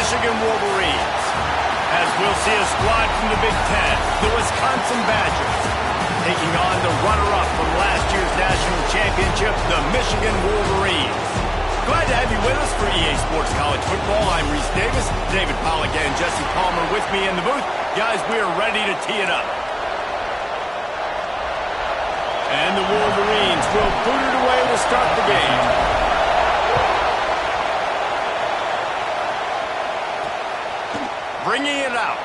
Michigan Wolverines. As we'll see a squad from the Big Ten, the Wisconsin Badgers, taking on the runner-up from last year's national championship, the Michigan Wolverines. Glad to have you with us for EA Sports College Football. I'm Reese Davis, David Pollack and Jesse Palmer with me in the booth. Guys, we are ready to tee it up. And the Wolverines will boot it away to start the game. Bringing it out.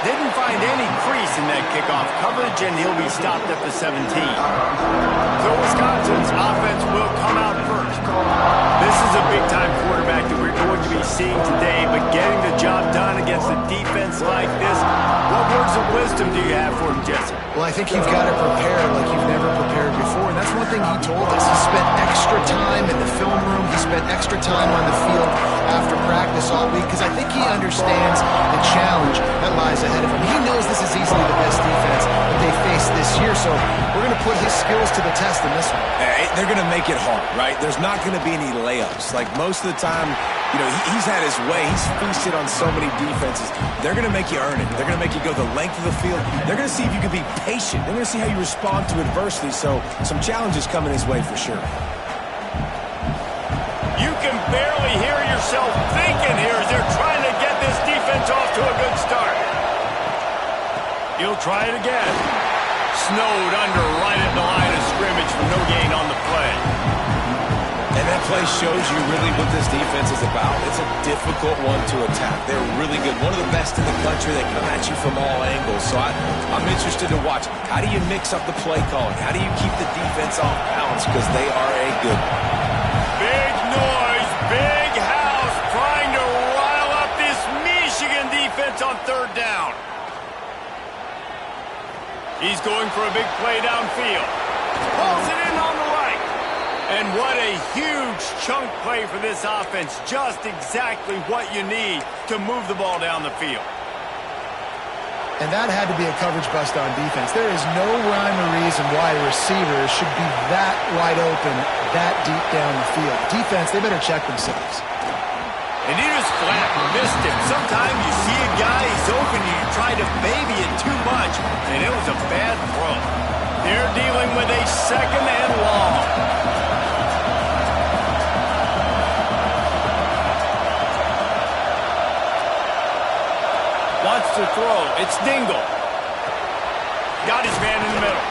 Didn't find any crease in that kickoff coverage, and he'll be stopped at the 17. So Wisconsin's offense will come out first. This is a big-time quarterback that we're going to be seeing today, but getting the job done against a defense like this, what words of wisdom do you have for him, Jesse? Well, I think you've got to prepare like you've never prepared before, and that's one thing he told us. He spent extra time in the film room. He spent extra time on the field after practice all week because I think he understands the challenge that lies ahead of him. He knows this is easily the best defense that they face this year, so we're going to put his skills to the test in this one. They're going to make it hard, right? There's not going to be any layups. Like most of the time, you know, he's had his way. He's feasted on so many defenses. They're going to make you earn it. They're going to make you go the length of the field. They're going to see if you can be patient. They're going to see how you respond to adversity. So some challenges coming his way for sure. You can barely hear yourself thinking here as they're trying to get this defense off to a good start. He'll try it again. Snowed under right at the line of scrimmage for no gain on the play. And that play shows you really what this defense is about. It's a difficult one to attack. They're really good. One of the best in the country. They come at you from all angles. So I'm interested to watch. How do you mix up the play calling? How do you keep the defense off balance? Because they are a good one. Big noise, big house, trying to rile up this Michigan defense on third down. He's going for a big play downfield. Pulls it in on the right. And what a huge chunk play for this offense. Just exactly what you need to move the ball down the field. And that had to be a coverage bust on defense. There is no rhyme or reason why a receiver should be that wide open, that deep down the field. Defense, they better check themselves. And he just flat missed him. Sometimes you see a guy, he's open, and you try to baby it too much, and it was a bad throw. They're dealing with a second and long. Wants to throw. It's Dingle. Got his man in the middle.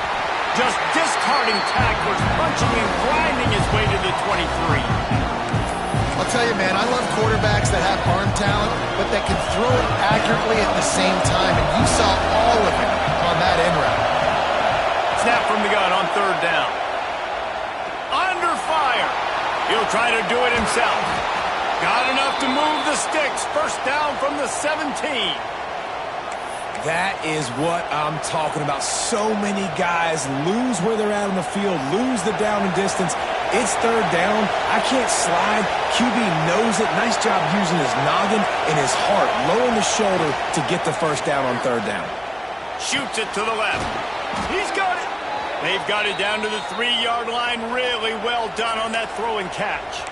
Just discarding tacklers, punching and grinding his way to the 23. I'll tell you, man, I love quarterbacks that have arm talent, but that can throw it accurately at the same time, and you saw all of it on that end route. Snap from the gun on third down. Under fire. He'll try to do it himself. Got enough to move the sticks. First down from the 17. That is what I'm talking about. So many guys lose where they're at on the field, lose the down and distance. It's third down. I can't slide. QB knows it. Nice job using his noggin and his heart, lowering the shoulder to get the first down on third down. Shoots it to the left. He's got it. They've got it down to the 3-yard line. Really well done on that throw and catch.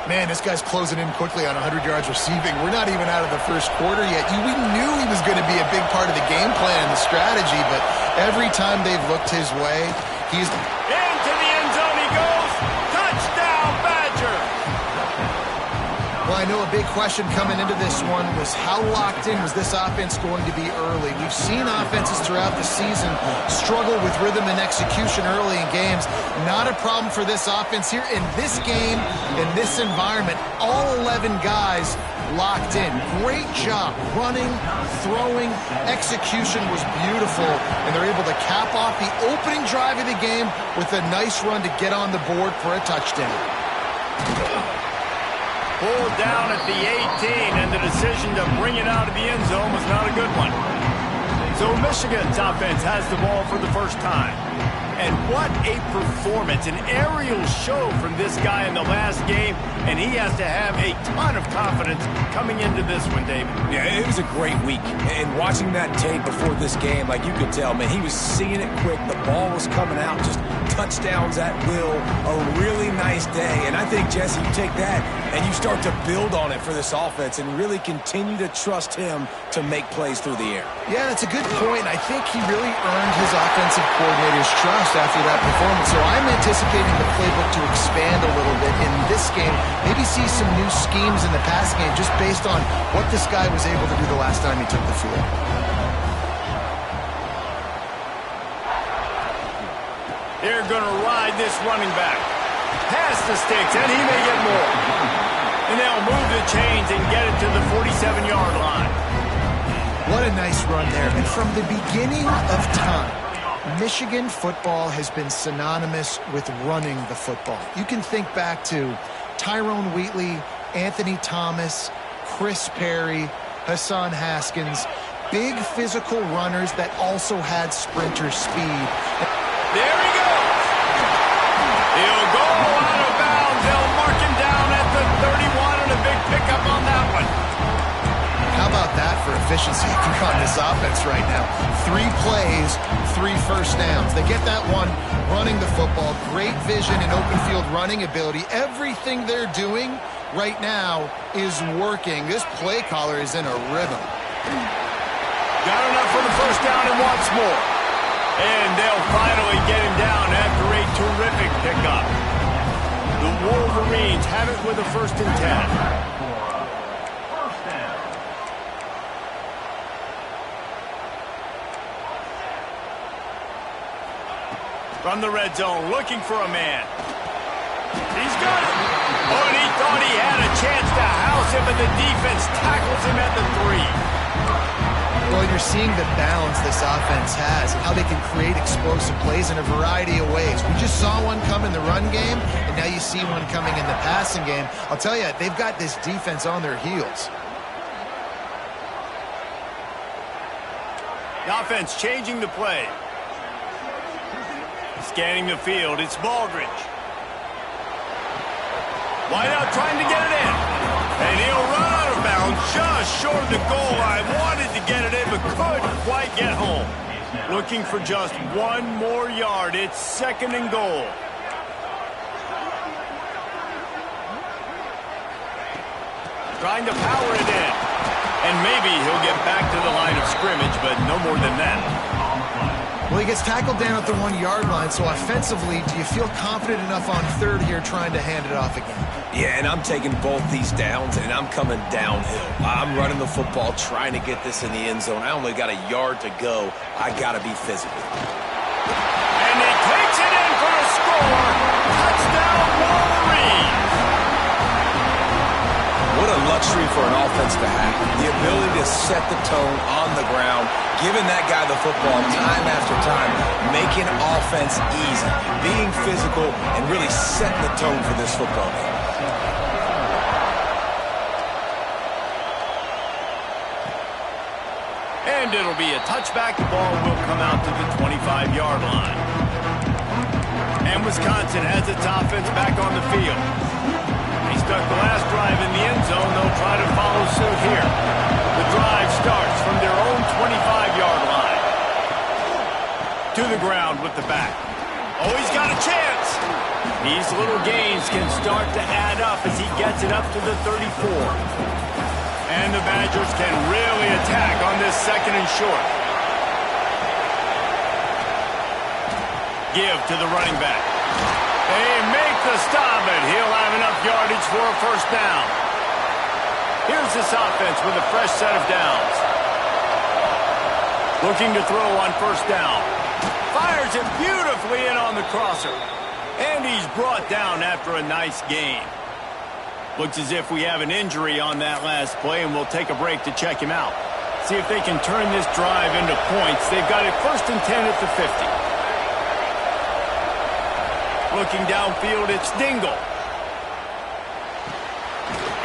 Man, this guy's closing in quickly on 100 yards receiving. We're not even out of the first quarter yet. We knew he was going to be a big part of the game plan and the strategy, but every time they've looked his way, he's... Into the end zone he goes. Touchdown, Badger. Well, I know a big question coming into this one was how locked in was this offense going to be early? We've seen offenses throughout the season struggle with rhythm and execution early in games. Not a problem for this offense here. In this game, in this environment, all 11 guys locked in. Great job running, throwing, execution was beautiful, and they're able to cap off the opening drive of the game with a nice run to get on the board for a touchdown. Pulled down at the 18, and the decision to bring it out of the end zone was not a good one. So Michigan's offense has the ball for the first time. And what a performance, an aerial show from this guy in the last game, and he has to have a ton of confidence coming into this one, David. Yeah, it was a great week. And watching that tape before this game, like you could tell, man, he was seeing it quick. The ball was coming out, just touchdowns at will. A really nice nice day. And I think, Jesse, you take that and you start to build on it for this offense and really continue to trust him to make plays through the air. Yeah, that's a good point. I think he really earned his offensive coordinator's trust after that performance. So I'm anticipating the playbook to expand a little bit in this game. Maybe see some new schemes in the passing game just based on what this guy was able to do the last time he took the field. They're going to ride this running back. Pass the sticks, and he may get more. And they'll move the chains and get it to the 47-yard line. What a nice run there. And from the beginning of time, Michigan football has been synonymous with running the football. You can think back to Tyrone Wheatley, Anthony Thomas, Chris Perry, Hassan Haskins, big physical runners that also had sprinter speed. There he goes. He'll go out of bounds. They'll mark him down at the 31 and a big pickup on that one. How about that for efficiency on this offense right now? 3 plays, 3 first downs. They get that one running the football. Great vision and open field running ability. Everything they're doing right now is working. This play caller is in a rhythm. Got enough for the first down and wants more. And they'll finally get him down after a terrific pickup. The Wolverines have it with a 1st and 10. From the red zone, looking for a man. He's got it. Oh, and he thought he had a chance to house him, but the defense tackles him at the 3. Well, you're seeing the balance this offense has and how they can create explosive plays in a variety of ways. We just saw one come in the run game, and now you see one coming in the passing game. I'll tell you, they've got this defense on their heels. The offense changing the play. Scanning the field, it's Baldridge. Wide out trying to get it in. And he'll run out of bounds just short of the goal line. Wanted to get it in, but couldn't quite get home. Looking for just 1 more yard. It's 2nd and goal. Trying to power it in. And maybe he'll get back to the line of scrimmage, but no more than that. Well, he gets tackled down at the 1-yard line, so offensively, do you feel confident enough on 3rd here trying to hand it off again? Yeah, and I'm taking both these downs, and I'm coming downhill. I'm running the football, trying to get this in the end zone. I only got a yard to go. I got to be physical. And he takes it in for a score. Touchdown, Wolverines. What a luxury for an offense to have. The ability to set the tone on the ground, giving that guy the football time after time, making offense easy, being physical, and really setting the tone for this football game. And it'll be a touchback. The ball will come out to the 25-yard line. And Wisconsin has its offense back on the field. He stuck the last drive in the end zone. They'll try to follow suit here. The drive starts from their own 25-yard line. To the ground with the back. Oh, he's got a chance. These little gains can start to add up as he gets it up to the 34. And the Badgers can really attack on this 2nd and short. Give to the running back. They make the stop, and he'll have enough yardage for a 1st down. Here's this offense with a fresh set of downs. Looking to throw on 1st down. Fires it beautifully in on the crosser. And he's brought down after a nice gain. Looks as if we have an injury on that last play, and we'll take a break to check him out. See if they can turn this drive into points. They've got it 1st and 10 at the 50. Looking downfield, it's Dingle.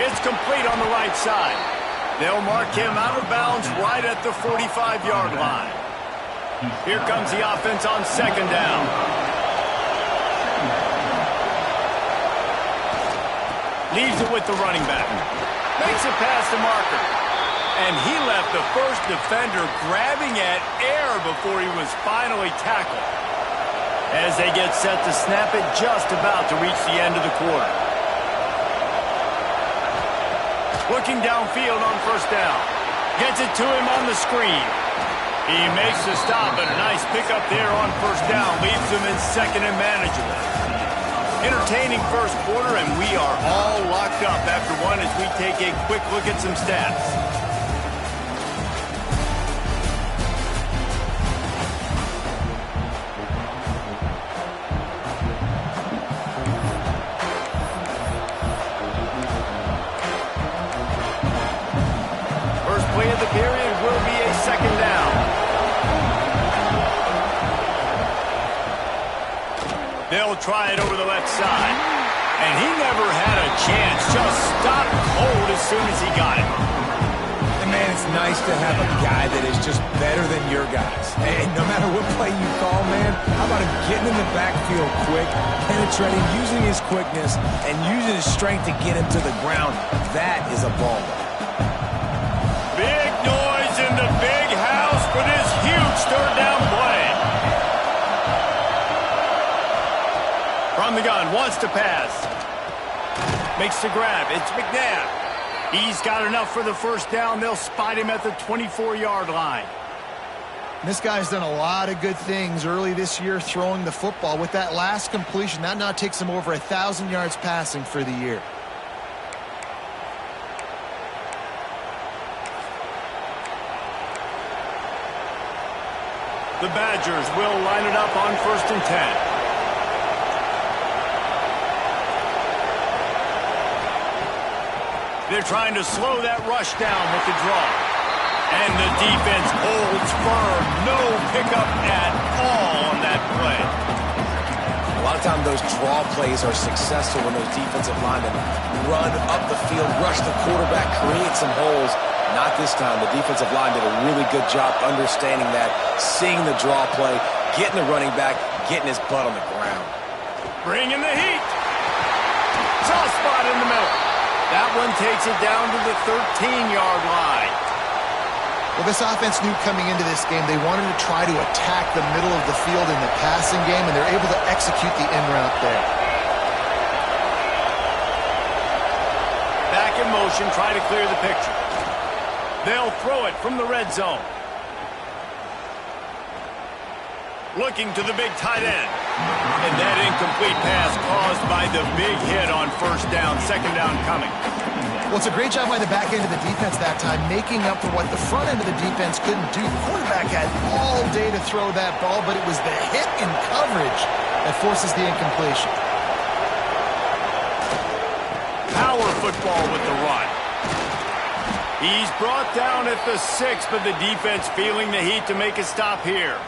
It's complete on the right side. They'll mark him out of bounds right at the 45-yard line. Here comes the offense on 2nd down. Leaves it with the running back. Makes it past the marker. And he left the first defender grabbing at air before he was finally tackled. as they get set to snap it just about to reach the end of the quarter. Looking downfield on first down. Gets it to him on the screen. He makes the stop, and a nice pickup there on first down. Leaves him in second and manageable. Entertaining first quarter, and we are all locked up after one as we take a quick look at some stats. First play of the period will be a second down. They'll try it over the left side. And he never had a chance. Just stopped cold as soon as he got it. And man, it's nice to have a guy that is just better than your guys. And no matter what play you call, man, how about him getting in the backfield quick, penetrating, using his quickness, and using his strength to get him to the ground. That is a ball. Big noise in the big house for this huge third down play. From the gun, wants to pass. Makes the grab. It's McNabb. He's got enough for the first down. They'll spot him at the 24-yard line. This guy's done a lot of good things early this year throwing the football. With that last completion, that now takes him over 1,000 yards passing for the year. The Badgers will line it up on 1st and 10. They're trying to slow that rush down with the draw. And the defense holds firm. No pickup at all on that play. A lot of times those draw plays are successful when those defensive linemen run up the field, rush the quarterback, create some holes. Not this time. The defensive line did a really good job understanding that, seeing the draw play, getting the running back, getting his butt on the ground. Bringing the heat. Soft spot in the middle. That one takes it down to the 13-yard line. Well, this offense knew coming into this game they wanted to try to attack the middle of the field in the passing game, and they're able to execute the in route there. Back in motion, try to clear the picture. They'll throw it from the red zone. Looking to the big tight end. And that incomplete pass caused by the big hit on first down, second down coming. Well, it's a great job by the back end of the defense that time, making up for what the front end of the defense couldn't do. The quarterback had all day to throw that ball, but it was the hit in coverage that forces the incompletion. Power football with the run. He's brought down at the 6, but the defense feeling the heat to make a stop here.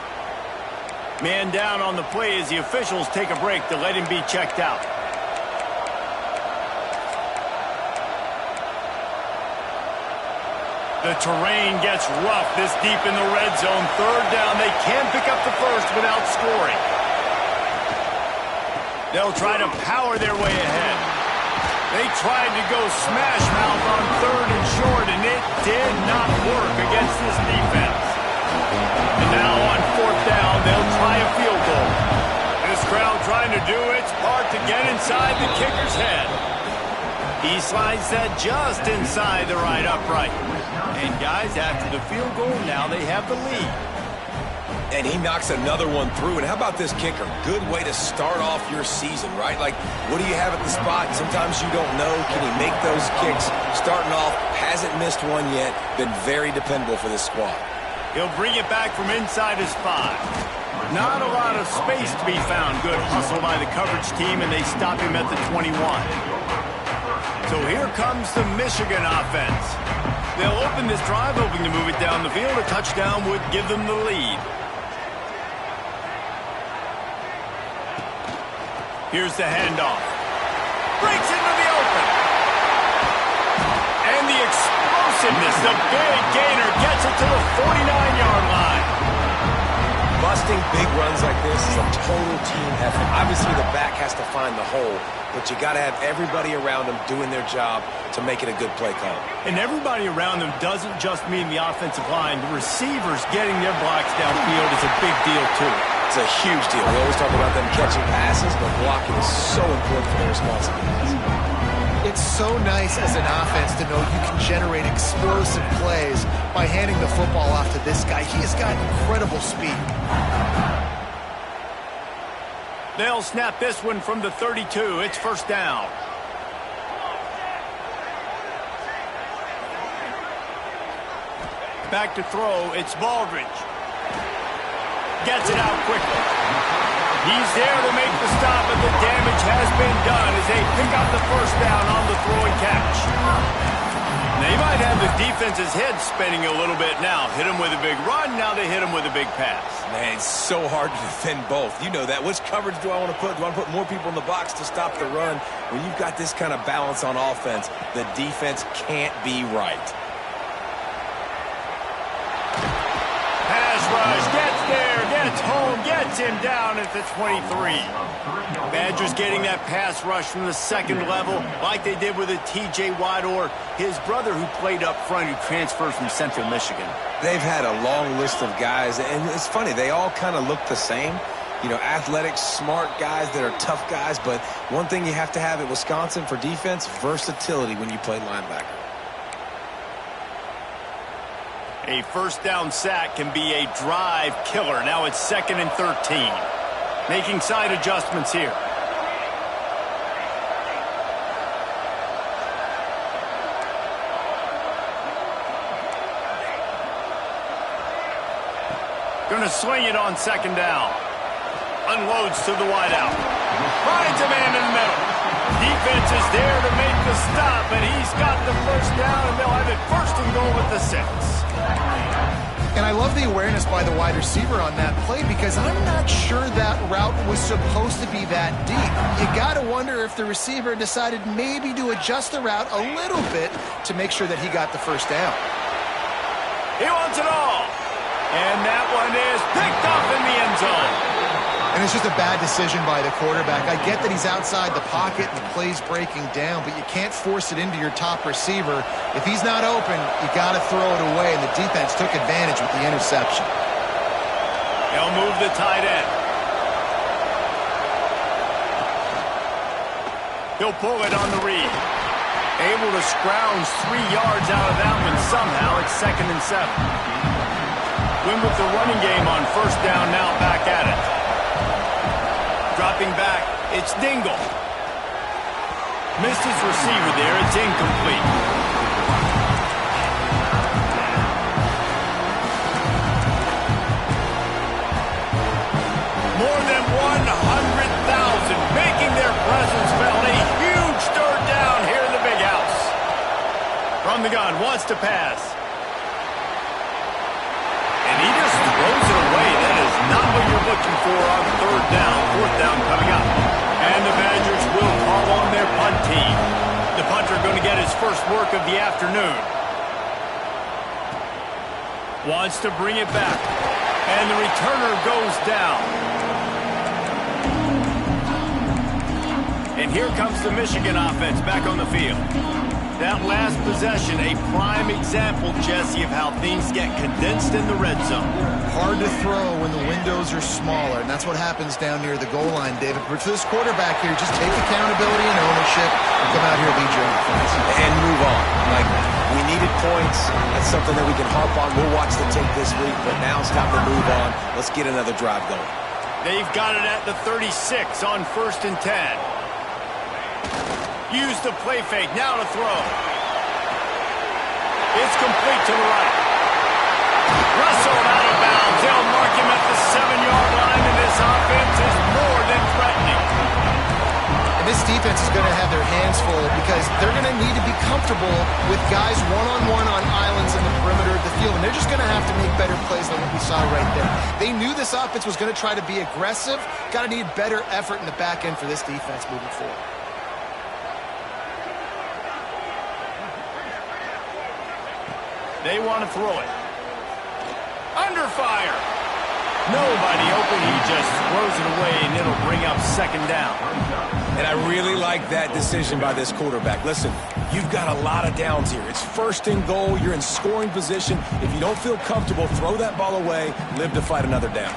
Man down on the play as the officials take a break to let him be checked out. The terrain gets rough this deep in the red zone. Third down. They can't pick up the first without scoring. They'll try to power their way ahead. They tried to go smash mouth on 3rd and short, and it did not work against this defense. And now on 4th down, they'll try a field goal. This crowd trying to do its part to get inside the kicker's head. He slides that just inside the right upright. And guys, after the field goal, now they have the lead. And he knocks another one through. And how about this kicker? Good way to start off your season, right? Like, what do you have at the spot? Sometimes you don't know. Can he make those kicks? Starting off, hasn't missed one yet. Been very dependable for this squad. He'll bring it back from inside his 5. Not a lot of space to be found. Good hustle by the coverage team, and they stop him at the 21. So here comes the Michigan offense. They'll open this drive, hoping to move it down the field. A touchdown would give them the lead. Here's the handoff. Breaks into the open. And the explosiveness, the big gainer, gets it to the 49-yard line. busting big runs like this is a total team effort. Obviously, the back has to find the hole, but you got to have everybody around them doing their job to make it a good play call. And everybody around them doesn't just mean the offensive line. The receivers getting their blocks downfield is a big deal, too. It's a huge deal. We always talk about them catching passes, but blocking is so important for their responsibilities. It's so nice as an offense to know you can generate explosive plays by handing the football off to this guy. He has got incredible speed. They'll snap this one from the 32. It's first down. Back to throw. It's Baldridge. Gets it out quickly. He's there to make the stop, but the damage has been done as they pick up the first down on the throw and catch. They might have the defense's head spinning a little bit now. Hit him with a big run, now they hit him with a big pass. Man, it's so hard to defend both. You know that. Which coverage do I want to put? Do I want to put more people in the box to stop the run? When you've got this kind of balance on offense, the defense can't be right. Pass rush, gets there, gets home, gets him down at the 23. Badgers getting that pass rush from the second level like they did with a T.J. Watt or his brother who played up front who transferred from Central Michigan. They've had a long list of guys, and it's funny, they all kind of look the same. You know, athletic, smart guys that are tough guys, but one thing you have to have at Wisconsin for defense, versatility when you play linebacker. A first down sack can be a drive killer. Now it's 2nd and 13. Making side adjustments here. Going to swing it on 2nd down. Unloads to the wideout. Finds a man in the middle. Defense is there to make the stop, and he's got the first down, and they'll have it 1st and goal at the 6. And I love the awareness by the wide receiver on that play because I'm not sure that route was supposed to be that deep. You got to wonder if the receiver decided maybe to adjust the route a little bit to make sure that he got the first down. He wants it all. And that one is picked up in the end zone. And it's just a bad decision by the quarterback. I get that he's outside the pocket and the play's breaking down, but you can't force it into your top receiver. If he's not open, you got to throw it away, and the defense took advantage with the interception. They'll move the tight end. He'll pull it on the read. Able to scrounge 3 yards out of that one somehow. It's 2nd and 7. Win with the running game on first down, now back at it. Dropping back, it's Dingle. Missed his receiver there, it's incomplete. More than 100,000 making their presence felt. A huge 3rd down here in the big house. From the gun, wants to pass. And he just throws it away. That is not what you're looking for on 3rd down. 4th down coming up. And the Badgers will call on their punt team. The punter going to get his first work of the afternoon. Wants to bring it back. And the returner goes down. And here comes the Michigan offense back on the field. That last possession, a prime example, Jesse, of how things get condensed in the red zone. Hard to throw when the windows are smaller, and that's what happens down near the goal line, David. But for this quarterback here, just take accountability and ownership and come out here and lead your offense. And move on. Like, we needed points. That's something that we can harp on. We'll watch the tape this week, but now it's time to move on. Let's get another drive going. They've got it at the 36 on 1st and 10. Use the play fake, now to throw. It's complete to the right. Wrestled out of bounds. They'll mark him at the 7-yard line, and this offense is more than threatening. And this defense is going to have their hands full because they're going to need to be comfortable with guys one-on-one on islands in the perimeter of the field, and they're just going to have to make better plays than what we saw right there. They knew this offense was going to try to be aggressive. Got to need better effort in the back end for this defense moving forward. They want to throw it. Under fire. Nobody open. He just throws it away, and it'll bring up second down. And I really like that decision by this quarterback. Listen, you've got a lot of downs here. It's first and goal. You're in scoring position. If you don't feel comfortable, throw that ball away. Live to fight another down.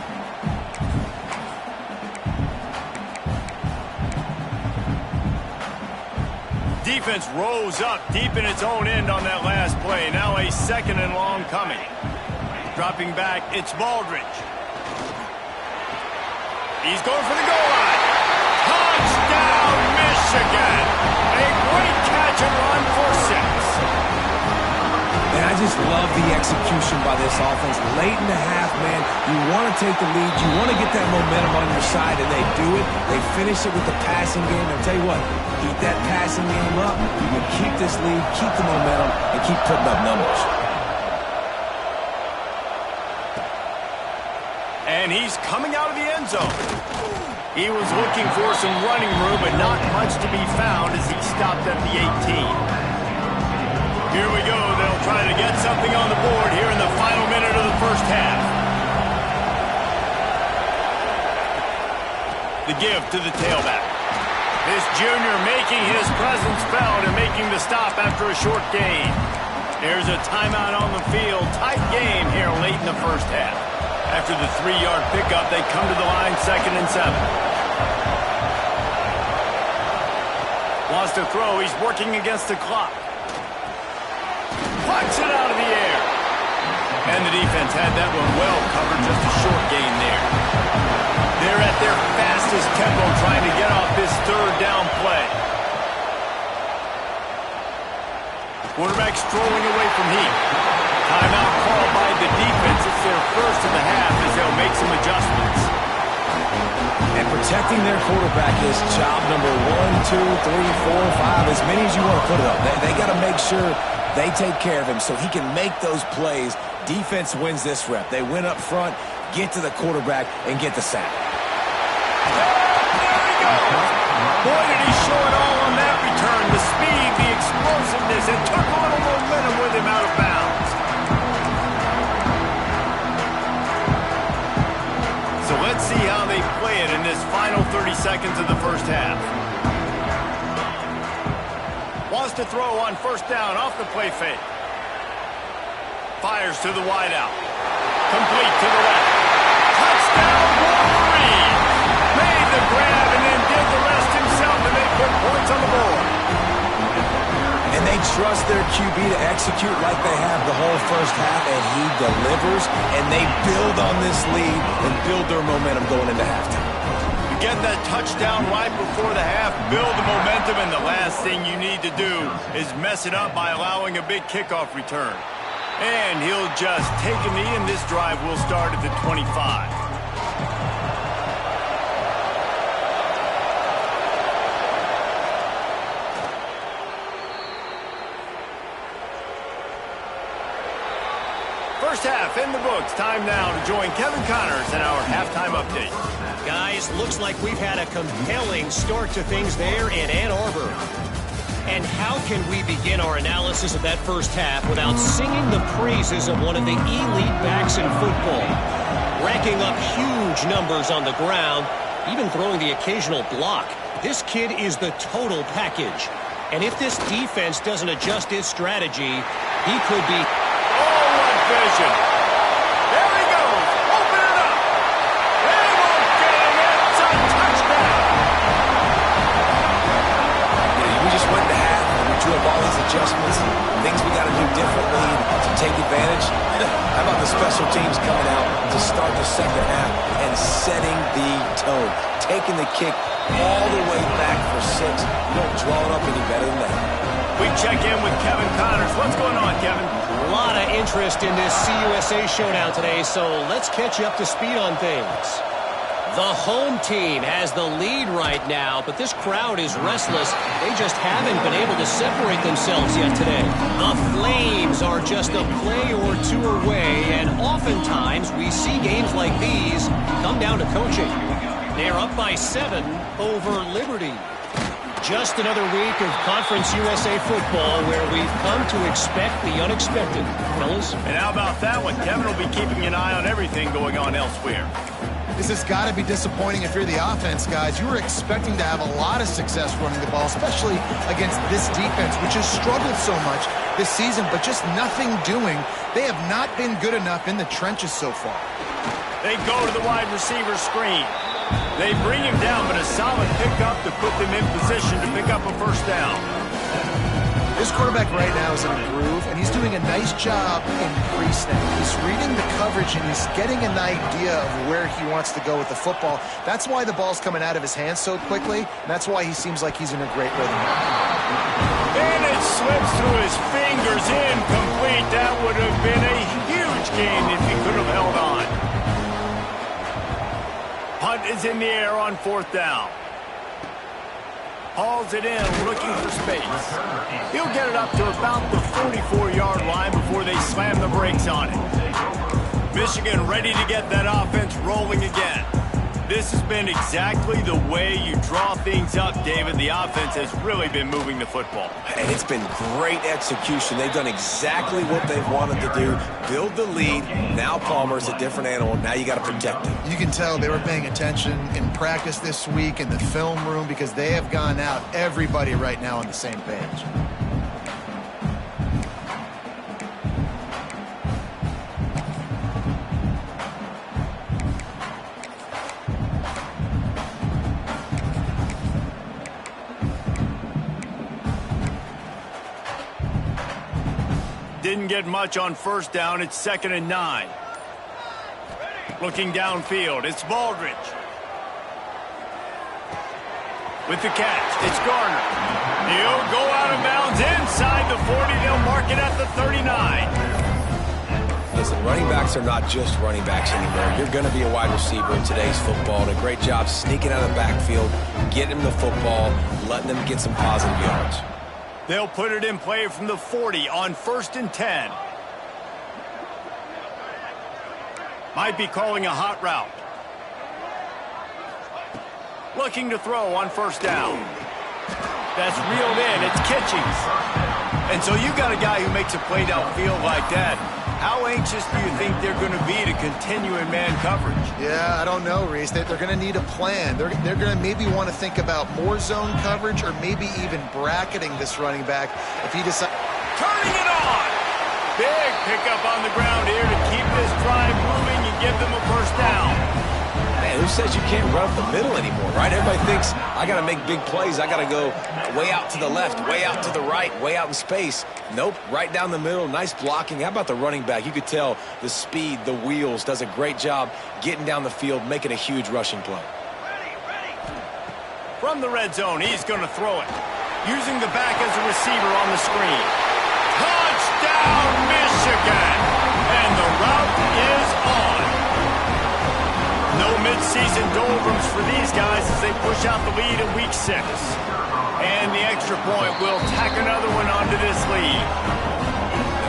Defense rose up deep in its own end on that last play. Now a second and long coming. Dropping back, it's Baldridge. He's going for the goal line. Touchdown, Michigan! A great catch and run for 6. And I just love the execution by this offense. Late in the half, man, you want to take the lead. You want to get that momentum on your side, and they do it. They finish it with the passing game. I'll tell you what, keep that passing game up. You can keep this lead, keep the momentum, and keep putting up numbers. And he's coming out of the end zone. He was looking for some running room, but not much to be found as he stopped at the 18. Here we go. They'll try to get something on the board here in the final minute of the first half. The give to the tailback. This junior making his presence felt and making the stop after a short gain. There's a timeout on the field. Tight game here late in the first half. After the 3-yard pickup, they come to the line 2nd and 7. Wants to throw. He's working against the clock. Punts it out of the air. And the defense had that one well covered, just a short gain there. They're at their fastest tempo trying to get off this 3rd down play. Quarterback strolling away from heat. Timeout called by the defense. It's their first of the half as they'll make some adjustments. And protecting their quarterback is job number 1, 2, 3, 4, 5, as many as you want to put it up. They got to make sure they take care of him so he can make those plays. Defense wins this rep. They win up front, get to the quarterback, and get the sack. There he goes. Boy, did he show it all on that return. The speed, the explosiveness, and took a little momentum with him out of bounds. So let's see how they play it in this final 30 seconds of the first half. Wants to throw on 1st down off the play fake. Fires to the wideout. Complete to the left. Touchdown, Wolverine! Made the grab and then did the rest himself, and they put points on the board. And they trust their QB to execute like they have the whole first half, and he delivers, and they build on this lead and build their momentum going into halftime. You get that touchdown right before the half, build the momentum, and the last thing you need to do is mess it up by allowing a big kickoff return. And he'll just take a knee, and this drive will start at the 25. First half in the books. Time now to join Kevin Connors in our halftime update. Guys, looks like we've had a compelling start to things there in Ann Arbor. And how can we begin our analysis of that first half without singing the praises of one of the elite backs in football? Racking up huge numbers on the ground, even throwing the occasional block. This kid is the total package. And if this defense doesn't adjust its strategy, he could be... Oh, what vision! There he goes! Open it up! They won't get him! It's a touchdown! We just went to half, and we drew up all these adjustments, things we got to do differently to take advantage. How about the special teams coming out to start the second half and setting the tone, taking the kick all the way back for 6. You don't draw it up any better than that. We check in with Kevin Connors. What's going on, Kevin? A lot of interest in this CUSA showdown today, so let's catch you up to speed on things. The home team has the lead right now, but this crowd is restless. They just haven't been able to separate themselves yet today. The Flames are just a play or two away, and oftentimes we see games like these come down to coaching. They're up by 7 over Liberty. Just another week of Conference USA football where we've come to expect the unexpected. Fellas? And how about that one? Kevin will be keeping an eye on everything going on elsewhere. This has got to be disappointing if you're the offense, guys. You were expecting to have a lot of success running the ball, especially against this defense, which has struggled so much this season, but just nothing doing. They have not been good enough in the trenches so far. They go to the wide receiver screen. They bring him down, but a solid pickup to put them in position to pick up a first down. This quarterback right now is in a groove, and he's doing a nice job in pre-snap. He's reading the coverage, and he's getting an idea of where he wants to go with the football. That's why the ball's coming out of his hands so quickly, and that's why he seems like he's in a great rhythm. And it slips through his fingers, incomplete. That would have been a huge gain if he could have held on. Punt is in the air on fourth down. Hauls it in, looking for space. He'll get it up to about the 44-yard line before they slam the brakes on it. Michigan ready to get that offense rolling again. This has been exactly the way you draw things up, David. The offense has really been moving the football. And it's been great execution. They've done exactly what they've wanted to do. Build the lead. Now Palmer's a different animal. Now you got to protect him. You can tell they were paying attention in practice this week in the film room because they have gone out, everybody right now on the same page. Didn't get much on first down. It's 2nd and 9. Looking downfield, it's Baldridge. With the catch, it's Garner. He'll go out of bounds inside the 40. They'll mark it at the 39. Listen, running backs are not just running backs anymore. You're going to be a wide receiver in today's football. And a great job sneaking out of the backfield, getting them the football, letting them get some positive yards. They'll put it in play from the 40 on 1st and 10. Might be calling a hot route. Looking to throw on 1st down. That's reeled in. It's Kitchings. And so you got a guy who makes a play downfield like that. How anxious do you think they're going to be to continue in man coverage? Yeah, I don't know, Reese. They're going to need a plan. They're going to maybe want to think about more zone coverage or maybe even bracketing this running back if he decides. Turning it on! Big pickup on the ground here to keep this drive moving and give them a first down. Man, who says you can't run up the middle anymore, right? Everybody thinks, I got to make big plays. I got to go way out to the left, way out to the right, way out in space. Nope, right down the middle. Nice blocking. How about the running back? You could tell the speed, the wheels, does a great job getting down the field, making a huge rushing play. From the red zone, he's going to throw it. Using the back as a receiver on the screen. Touchdown, Michigan! And the route is on. No midseason doldrums for these guys as they push out the lead in week 6. And the extra point will tack another one onto this lead.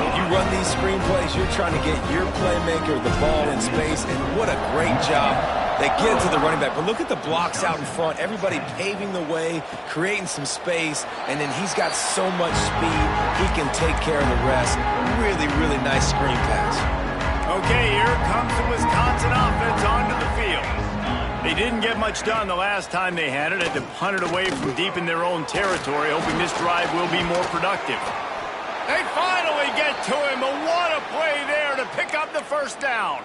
When you run these screenplays, you're trying to get your playmaker the ball in space, and what a great job. They get it to the running back. But look at the blocks out in front. Everybody paving the way, creating some space, and then he's got so much speed, he can take care of the rest. Really, really nice screen pass. Okay, here comes the Wisconsin offense onto the field. They didn't get much done the last time they had it. Had to punt it away from deep in their own territory, hoping this drive will be more productive. They finally get to him, but what a play there to pick up the first down.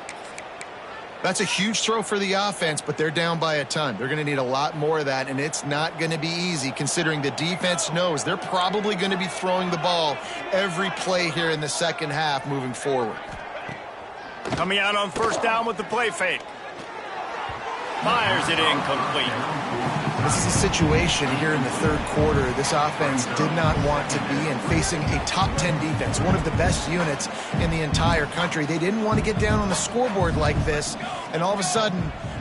That's a huge throw for the offense, but they're down by a ton. They're going to need a lot more of that, and it's not going to be easy considering the defense knows they're probably going to be throwing the ball every play here in the second half moving forward. Coming out on first down with the play fake. Fires it incomplete. This is a situation here in the third quarter this offense did not want to be in, facing a top 10 defense, one of the best units in the entire country. They didn't want to get down on the scoreboard like this and all of a sudden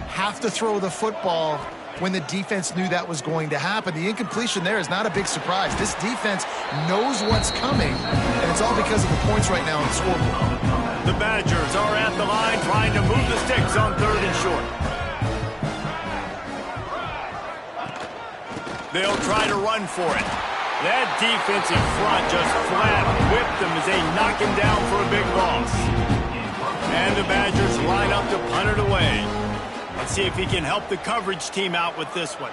have to throw the football when the defense knew that was going to happen. The incompletion there is not a big surprise. This defense knows what's coming, and it's all because of the points right now on the scoreboard. The Badgers are at the line trying to move the sticks on 3rd and short. They'll try to run for it. That defensive front just flat whipped them as they knock him down for a big loss. And the Badgers line up to punt it away. Let's see if he can help the coverage team out with this one.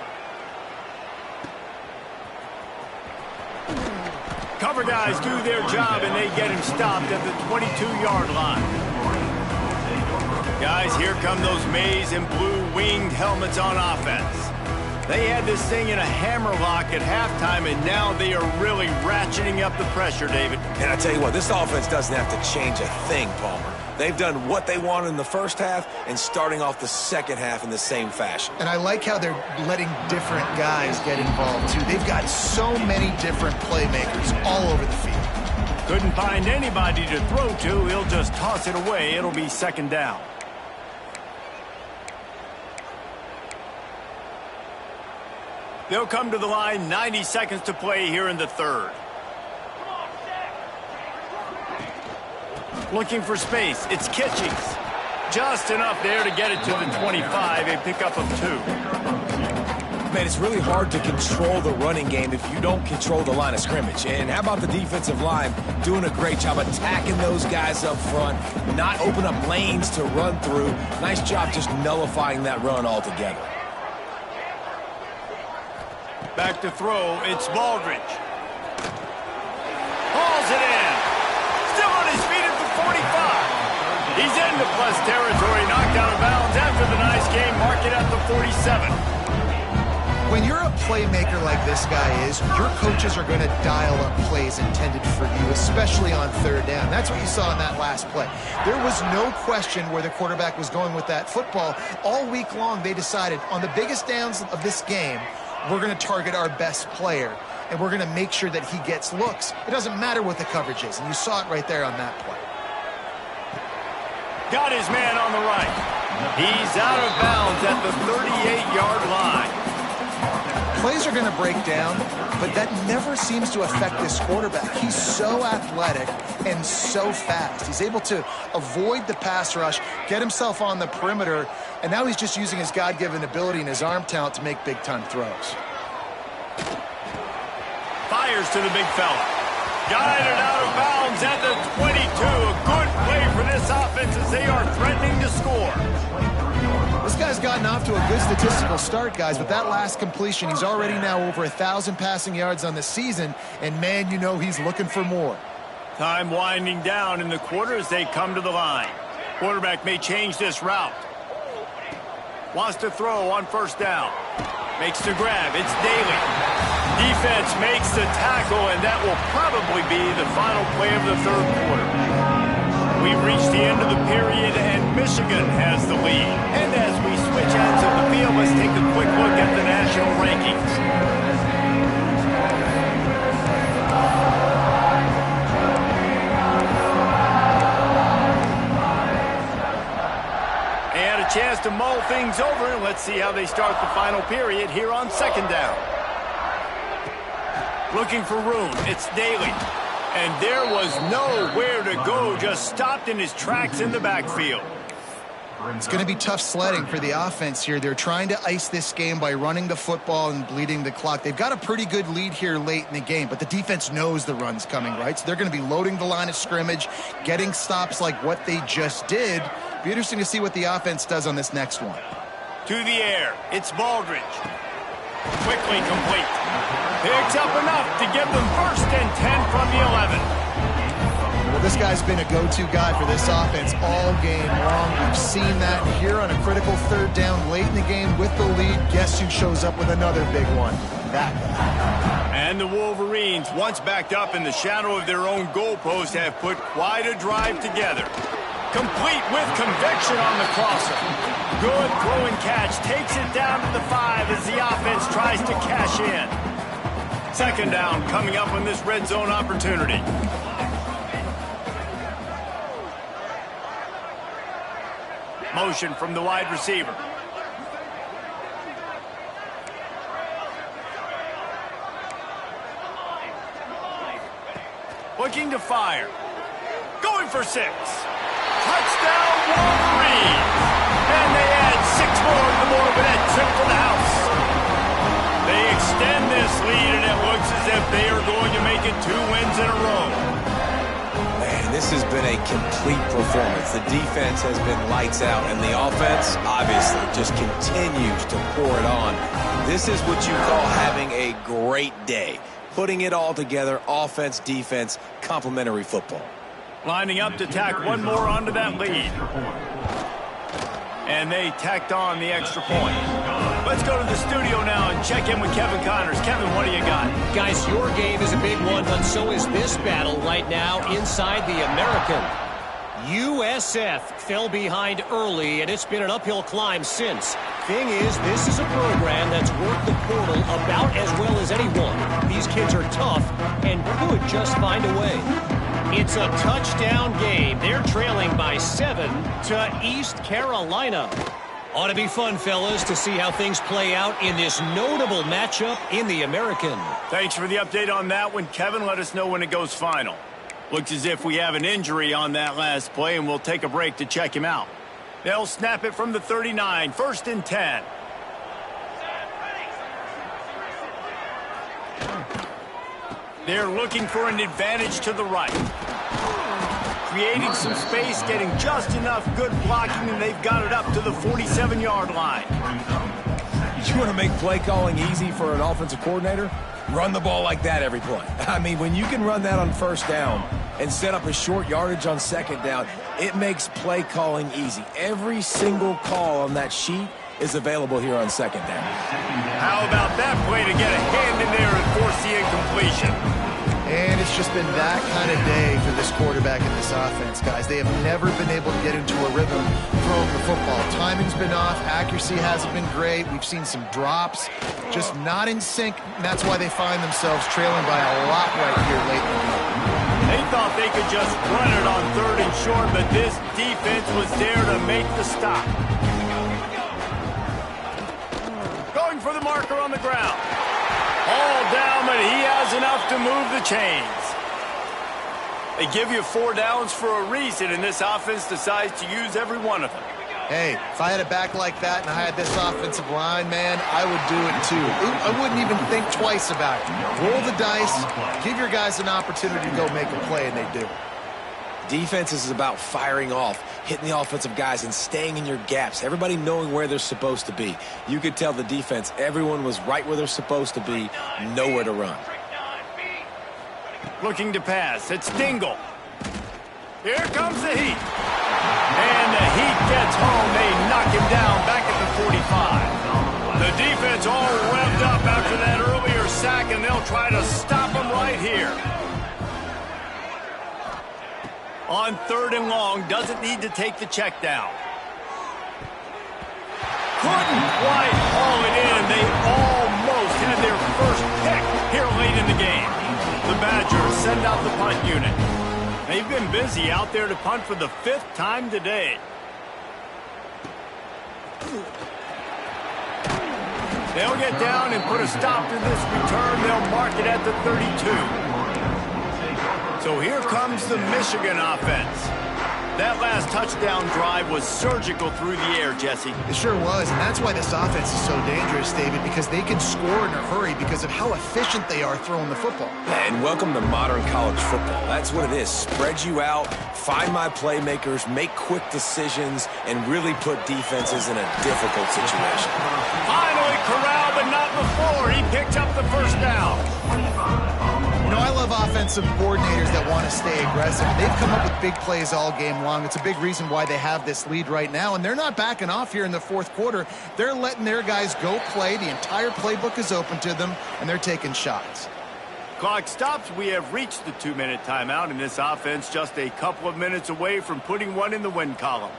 Cover guys do their job, and they get him stopped at the 22-yard line. Guys, here come those maize and blue winged helmets on offense. They had this thing in a hammerlock at halftime, and now they are really ratcheting up the pressure, David. And I tell you what, this offense doesn't have to change a thing, Palmer. They've done what they wanted in the first half and starting off the second half in the same fashion. And I like how they're letting different guys get involved, too. They've got so many different playmakers all over the field. Couldn't find anybody to throw to. He'll just toss it away. It'll be second down. They'll come to the line, 90 seconds to play here in the third. Looking for space. It's Kitchings. Just enough there to get it to the 25, a pickup of 2. Man, it's really hard to control the running game if you don't control the line of scrimmage. And how about the defensive line doing a great job attacking those guys up front, not open up lanes to run through. Nice job just nullifying that run altogether. Back to throw, it's Baldridge. Hauls it in. Still on his feet at the 45. He's into plus territory, knocked out of bounds after the nice game. Mark it at the 47. When you're a playmaker like this guy is, your coaches are going to dial up plays intended for you, especially on third down. That's what you saw in that last play. There was no question where the quarterback was going with that football. All week long, they decided on the biggest downs of this game, we're going to target our best player, and we're going to make sure that he gets looks. It doesn't matter what the coverage is, and you saw it right there on that play. Got his man on the right. He's out of bounds at the 38-yard line. Plays are going to break down, but that never seems to affect this quarterback. He's so athletic and so fast. He's able to avoid the pass rush, get himself on the perimeter, and now he's just using his God-given ability and his arm talent to make big-time throws. Fires to the big fella. Guided out of bounds at the 22. A good play for this offense as they are threatening to score. This guy's gotten off to a good statistical start, guys, but that last completion, he's already now over 1,000 passing yards on the season, and man, you know he's looking for more. Time winding down in the quarter as they come to the line. Quarterback may change this route. Wants to throw on first down. Makes the grab. It's Daly. Defense makes the tackle, and that will probably be the final play of the third quarter. We've reached the end of the period, and Michigan has the lead. And as we switch ends of the field, let's take a quick look at the national rankings. And a chance to mull things over. Let's see how they start the final period here on second down. Looking for room. It's Daly. And there was nowhere to go, just stopped in his tracks in the backfield. It's going to be tough sledding for the offense here. They're trying to ice this game by running the football and bleeding the clock. They've got a pretty good lead here late in the game, but the defense knows the run's coming, right? So they're going to be loading the line of scrimmage, getting stops like what they just did. Be interesting to see what the offense does on this next one. To the air, it's Baldridge. Quickly complete. Picks up enough to give them first and 10 from the 11. Well, this guy's been a go-to guy for this offense all game long. We've seen that here on a critical third down late in the game with the lead. Guess who shows up with another big one? That guy. And the Wolverines, once backed up in the shadow of their own goalpost, have put quite a drive together. Complete with conviction on the crosser. Good throw and catch. Takes it down to the 5 as the offense tries to cash in. Second down coming up on this red zone opportunity. Motion from the wide receiver. Looking to fire. Going for 6. Touchdown Wolverines. And they add 6 more to the board with that trip to the house. They extend this lead, and it looks as if they are going to make it 2 wins in a row. Man, this has been a complete performance. The defense has been lights out, and the offense, obviously, just continues to pour it on. This is what you call having a great day. Putting it all together, offense, defense, complementary football. Lining up to tack one more onto that lead. And they tacked on the extra point. Let's go to the studio now and check in with Kevin Connors. Kevin, what do you got? Guys, your game is a big one, but so is this battle right now inside the American. USF fell behind early, and it's been an uphill climb since. Thing is, this is a program that's worked the portal about as well as anyone. These kids are tough and could just find a way. It's a touchdown game. They're trailing by 7 to East Carolina. Ought to be fun, fellas, to see how things play out in this notable matchup in the American. Thanks for the update on that one, Kevin. Let us know when it goes final. Looks as if we have an injury on that last play, and we'll take a break to check him out. They'll snap it from the 39, 1st and 10. They're looking for an advantage to the right. Creating some space, getting just enough good blocking, and they've got it up to the 47-yard line. You want to make play calling easy for an offensive coordinator? Run the ball like that every play. I mean, when you can run that on 1st down and set up a short yardage on 2nd down, it makes play calling easy. Every single call on that sheet is available here on 2nd down. How about that play to get a hand in there and force the incompletion? And it's just been that kind of day for this quarterback and this offense, guys. They have never been able to get into a rhythm throwing the football. Timing's been off. Accuracy hasn't been great. We've seen some drops, just not in sync. And that's why they find themselves trailing by a lot right here late in the game. They thought they could just run it on 3rd and short, but this defense was there to make the stop. Going for the marker on the ground. All down, but he has enough to move the chains. They give you 4 downs for a reason, and this offense decides to use every one of them. Hey, if I had a back like that and I had this offensive line, man, I would do it too. I wouldn't even think twice about it. Roll the dice, give your guys an opportunity to go make a play, and they do. Defense is about firing off, hitting the offensive guys, and staying in your gaps. Everybody knowing where they're supposed to be. You could tell the defense, everyone was right where they're supposed to be, nowhere to run. Looking to pass. It's Dingle. Here comes the heat. And the heat gets home. They knock him down back at the 45. The defense all revved up after that earlier sack, and they'll try to stop him right here. On 3rd and long, doesn't need to take the check down. Couldn't quite haul it in. They almost had their first pick here late in the game. The Badgers send out the punt unit. They've been busy out there to punt for the 5th time today. They'll get down and put a stop to this return. They'll mark it at the 32. So here comes the Michigan offense. That last touchdown drive was surgical through the air, Jesse. It sure was, and that's why this offense is so dangerous, David, because they can score in a hurry because of how efficient they are throwing the football. Yeah, and welcome to modern college football. That's what it is. Spread you out, find my playmakers, make quick decisions, and really put defenses in a difficult situation. Finally corralled, but not before. He picked up the 1st down. You know, I love offensive coordinators that want to stay aggressive. They've come up with big plays all game long. It's a big reason why they have this lead right now, and they're not backing off here in the 4th quarter. They're letting their guys go play. The entire playbook is open to them, and they're taking shots. Clock stops. We have reached the 2-minute timeout, and this offense just a couple of minutes away from putting one in the win column.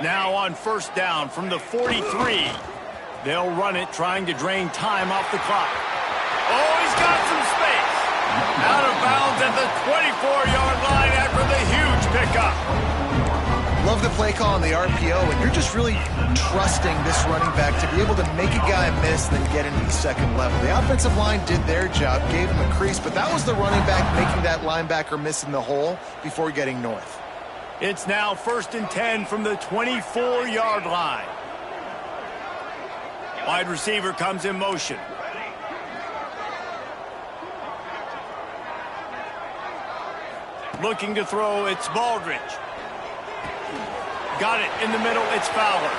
Now on 1st down from the 43. They'll run it, trying to drain time off the clock. Oh, he's got some space. Out of bounds at the 24-yard line after the huge pickup. Love the play call on the RPO, and you're just really trusting this running back to be able to make a guy miss and then get into the 2nd level. The offensive line did their job, gave him a crease, but that was the running back making that linebacker miss in the hole before getting north. It's now 1st and 10 from the 24-yard line. Wide receiver comes in motion. Looking to throw, it's Baldridge. Got it in the middle, it's Fowler.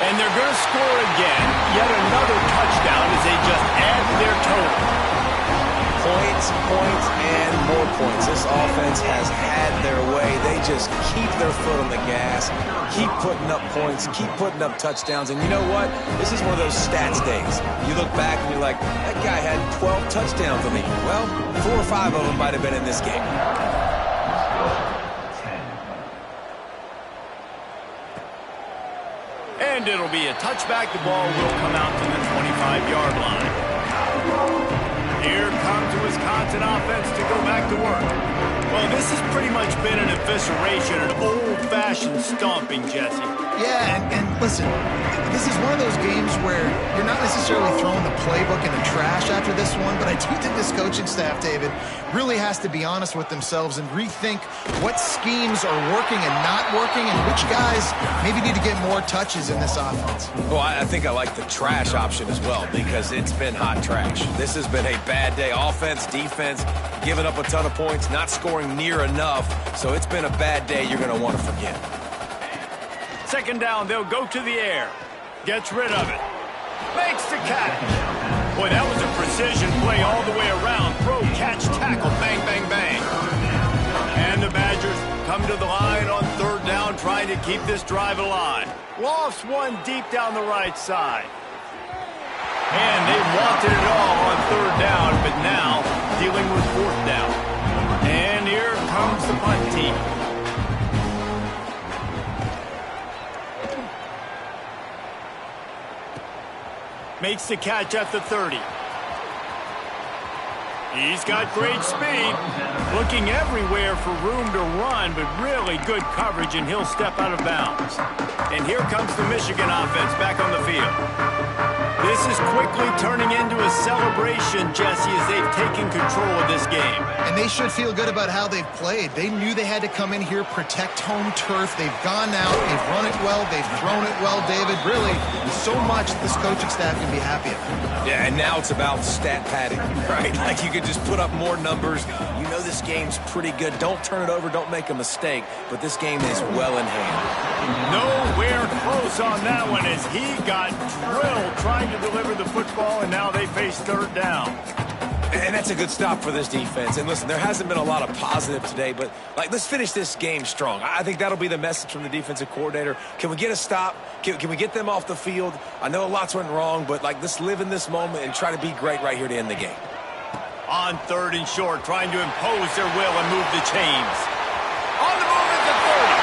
And they're going to score again. Yet another touchdown as they just add to their total. Points, points, and more points. This offense has had their way. They just keep their foot on the gas, keep putting up points, keep putting up touchdowns. And you know what? This is one of those stats days. You look back and you're like, that guy had 12 touchdowns on the year. Well, 4 or 5 of them might have been in this game. And it'll be a touchback. The ball will come out to the 25-yard line. Here comes the Wisconsin offense to go back to work. Well, this has pretty much been an evisceration, an old-fashioned stomping, Jesse. Yeah, and listen, this is one of those games where you're not necessarily throwing the playbook in the trash after this one, but I do think this coaching staff, David, really has to be honest with themselves and rethink what schemes are working and not working and which guys maybe need to get more touches in this offense. Well, I think I like the trash option as well because it's been hot trash. This has been a bad day. Offense, defense, giving up a ton of points, not scoring near enough. So it's been a bad day you're going to want to forget. Second down, they'll go to the air. Gets rid of it. Makes the catch. Boy, that was a precision play all the way around. Throw, catch, tackle, bang, bang, bang. And the Badgers come to the line on third down, trying to keep this drive alive. Lofts one deep down the right side. And they wanted it all on third down, but now dealing with fourth down. And here comes the punt team. Makes the catch at the 30. He's got great speed. Looking everywhere for room to run, but really good coverage, and he'll step out of bounds. And here comes the Michigan offense back on the field. This is quickly turning into a celebration, Jesse, as they've taken control of this game. And they should feel good about how they've played. They knew they had to come in here, protect home turf. They've gone out, they've run it well, they've thrown it well, David. Really, so much this coaching staff can be happy about. Yeah, and now it's about stat padding, right? Like you could just put up more numbers. You know this game's pretty good. Don't turn it over, don't make a mistake, but this game is well in hand. Nowhere close on that one as he got drilled trying to deliver the football, and now they face third down. And that's a good stop for this defense. And listen, there hasn't been a lot of positive today, but let's finish this game strong. I think that'll be the message from the defensive coordinator. Can we get a stop? Can we get them off the field? I know lots went wrong, but let's live in this moment and try to be great right here to end the game. On third and short, trying to impose their will and move the chains. On the move at the 30.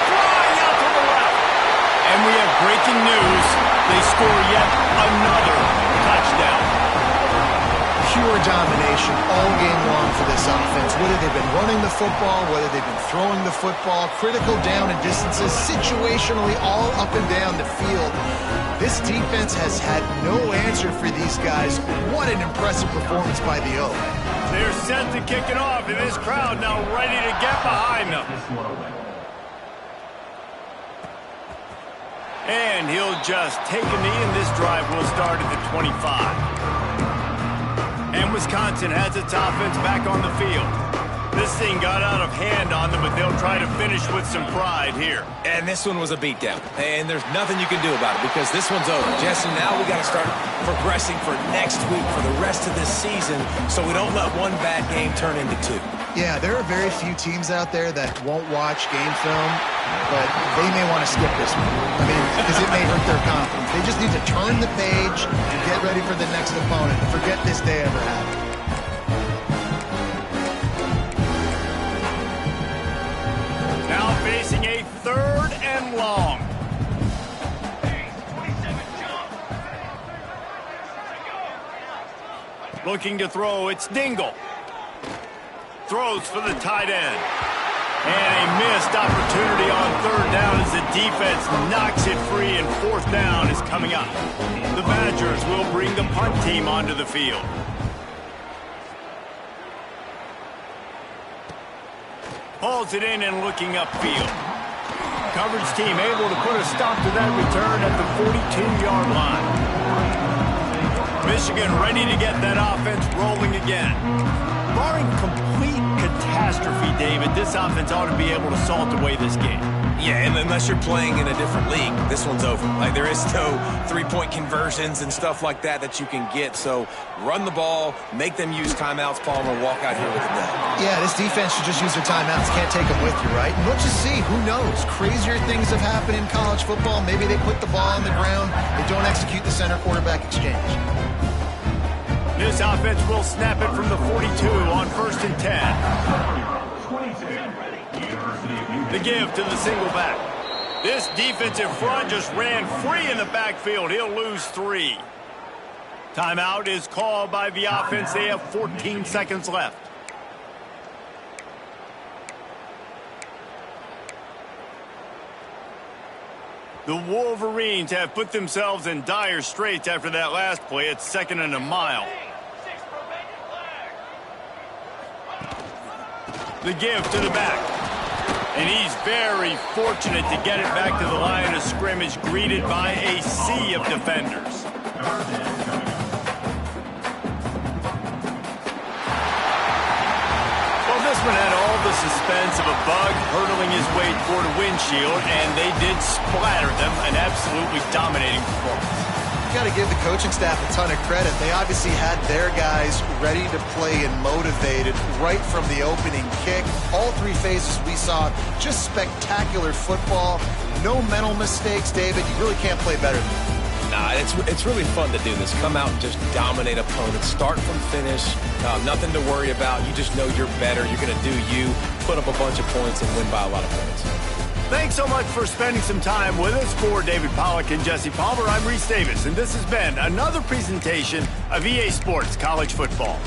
Flying out to the left. And we have breaking news. They score yet another touchdown. Pure domination all game long for this offense. Whether they've been running the football, whether they've been throwing the football, critical down and distances, situationally all up and down the field. This defense has had no answer for these guys. What an impressive performance by the O. They're set to kick it off, and this crowd now ready to get behind them. And he'll just take a knee, and this drive will start at the 25. And Wisconsin has its offense back on the field. This thing got out of hand on them, but they'll try to finish with some pride here. And this one was a beatdown. And there's nothing you can do about it because this one's over. Jesse, now we got to start progressing for next week, for the rest of this season, so we don't let one bad game turn into two. Yeah, there are very few teams out there that won't watch game film, but they may want to skip this one. I mean, because it may hurt their confidence. They just need to turn the page and get ready for the next opponent and forget this day ever happened. Now facing a third and long. Looking to throw, it's Dingle. Throws for the tight end. And a missed opportunity on third down as the defense knocks it free, and fourth down is coming up. The Badgers will bring the punt team onto the field. Hauls it in and looking upfield. Coverage team able to put a stop to that return at the 42-yard line. Michigan ready to get that offense rolling again. Barring complete catastrophe catastrophe, David, this offense ought to be able to salt away this game. Yeah, and unless you're playing in a different league, this one's over. Like, there is no three-point conversions and stuff like that you can get. So run the ball, make them use timeouts, Palmer, walk out here with a dub. Yeah, this defense should just use their timeouts. Can't take them with you, right? And we'll just see. Who knows? Crazier things have happened in college football. Maybe they put the ball on the ground. They don't execute the center-quarterback exchange. This offense will snap it from the 42 on 1st and 10. The give to the single back. This defensive front just ran free in the backfield. He'll lose 3. Timeout is called by the offense. They have 14 seconds left. The Wolverines have put themselves in dire straits after that last play. It's 2nd and a mile. The give to the back. And he's very fortunate to get it back to the line of scrimmage, greeted by a sea of defenders. Well, this one had all the suspense of a bug hurtling his way toward a windshield, and they did splatter them. An absolutely dominating performance. Got to give the coaching staff a ton of credit. They obviously had their guys ready to play and motivated right from the opening kick. All 3 phases we saw, just spectacular football. No mental mistakes, David. You really can't play better than that. Nah, it's really fun to do this. Come out and just dominate opponents. Start from finish. Nothing to worry about. You just know you're better. You're going to do you, put up a bunch of points, and win by a lot of points. Thanks so much for spending some time with us. For David Pollack and Jesse Palmer, I'm Reese Davis, and this has been another presentation of EA Sports College Football.